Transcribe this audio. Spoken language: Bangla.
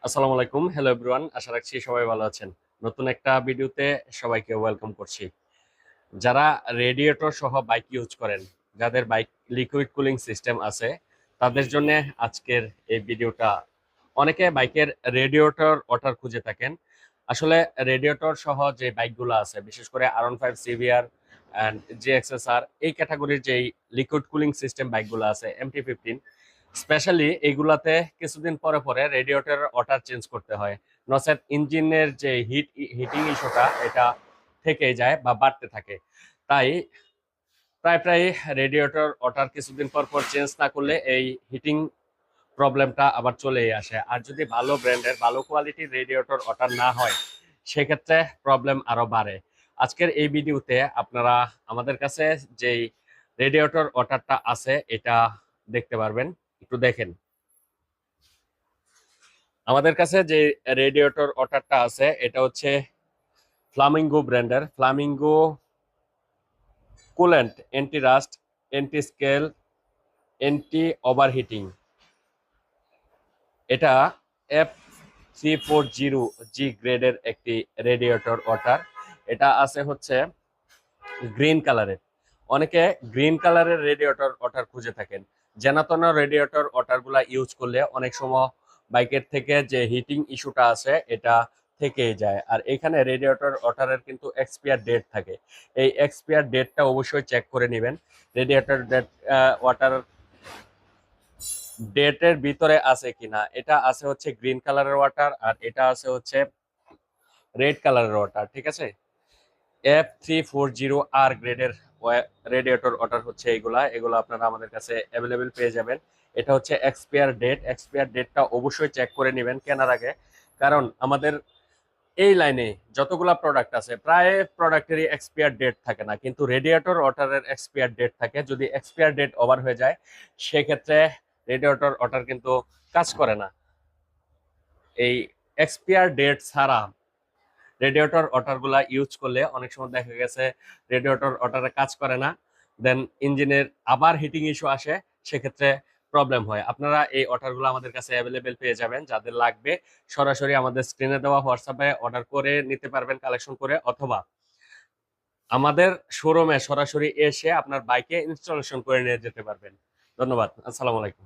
আসসালামু আলাইকুম, হ্যালো এভরিওয়ান। আশা রাখছি সবাই ভালো আছেন। নতুন একটা ভিডিওতে সবাইকে ওয়েলকাম করছি। যারা রেডিয়েটর সহ বাইক ইউজ করেন, যাদের বাইক লিকুইড কুলিং সিস্টেম আছে, তাদের জন্য আজকের এই ভিডিওটা। অনেকে বাইকের রেডিয়েটর ওয়াটার খুঁজে থাকেন। আসলে রেডিয়েটর সহ যে বাইকগুলো আছে, বিশেষ করে R15 সিভিআর অ্যান্ড GXSR, এই ক্যাটাগরির যেই লিকুইড কুলিং সিস্টেম বাইকগুলো আছে, MT-15, স্পেশালি এইগুলাতে কিছুদিন পরে পরে রেডিয়েটরের ওয়াটার চেঞ্জ করতে হয়। নচেত ইঞ্জিনের যে হিটিং ইস্যুটা, এটা থেকে যায় বা বাড়তে থাকে। তাই প্রায় প্রায় রেডিয়েটর ওয়াটার কিছুদিন পর পর চেঞ্জ না করলে এই হিটিং প্রবলেমটা আবার চলেই আসে। আর যদি ভালো ব্র্যান্ডের ভালো কোয়ালিটির রেডিয়েটর ওয়াটার না হয়, সেক্ষেত্রে প্রবলেম আরো বাড়ে। আজকের এই ভিডিওতে আপনারা আমাদের কাছে যেই রেডিয়েটর ওয়াটারটা আছে এটা দেখতে পারবেন। একটু দেখেন আমাদের কাছে যে রেডিয়েটর ওয়াটারটা আছে, এটা হচ্ছে ফ্লামিঙ্গো ব্র্যান্ডের Flamingo coolant anti rust, anti scale, anti overheating. এটা F340G গ্রেডের একটি রেডিয়েটর ওয়াটার। এটা আছে হচ্ছে গ্রিন কালারের। অনেকে গ্রিন কালারের রেডিয়েটর ওয়াটার খুঁজে থাকেন। জেনাতন রেডিয়েটর ওয়াটার গুলা ইউজ করলে অনেক সময় বাইকের থেকে যে হিটিং ইস্যুটা আছে এটা থেকেই যায়। আর এখানে রেডিয়েটর ওয়াটারের কিন্তু এক্সপায়ার ডেট থাকে। এই এক্সপায়ার ডেটটা অবশ্যই চেক করে নেবেন। রেডিয়েটর ডেট ওয়াটার ডেটের ভিতরে আছে কিনা। এটা আছে হচ্ছে গ্রিন কালারের ওয়াটার, আর এটা আছে হচ্ছে রেড কালারের ওয়াটার। ঠিক আছে, F340R গ্রেডের রেডিয়েটর ওয়াটার হচ্ছে এগুলা। এগুলো আপনারা আমাদের কাছে অ্যাভেলেবেল পেয়ে যাবেন। এটা হচ্ছে এক্সপায়ার ডেটটা অবশ্যই চেক করে নেবেন কেনার আগে। কারণ আমাদের এই লাইনে যতগুলা প্রোডাক্ট আছে, প্রায় প্রোডাক্টেরই এক্সপায়ার ডেট থাকে না, কিন্তু রেডিয়েটর ওয়াটারের এক্সপায়ার ডেট থাকে। যদি এক্সপায়ার ডেট ওভার হয়ে যায়, সেক্ষেত্রে রেডিয়েটর ওয়াটার কিন্তু কাজ করে না। এই এক্সপায়ার ডেট ছাড়া রেডিয়েটর ওয়াটারগুলা ইউজ করলে অনেক সময় দেখা গেছে রেডিয়েটর ওয়াটারে কাজ করে না, দেন ইঞ্জিনের আবার হিটিং ইস্যু আসে, সেক্ষেত্রে প্রবলেম হয়। আপনারা এই ওয়াটারগুলো আমাদের কাছে অ্যাভেলেবেল পেয়ে যাবেন। যাদের লাগবে সরাসরি আমাদের স্ক্রিনে দেওয়া হোয়াটসঅ্যাপে অর্ডার করে নিতে পারবেন কালেকশন করে, অথবা আমাদের শোরুমে সরাসরি এসে আপনার বাইকে ইনস্টলেশন করে নিয়ে যেতে পারবেন। ধন্যবাদ। আসসালামু আলাইকুম।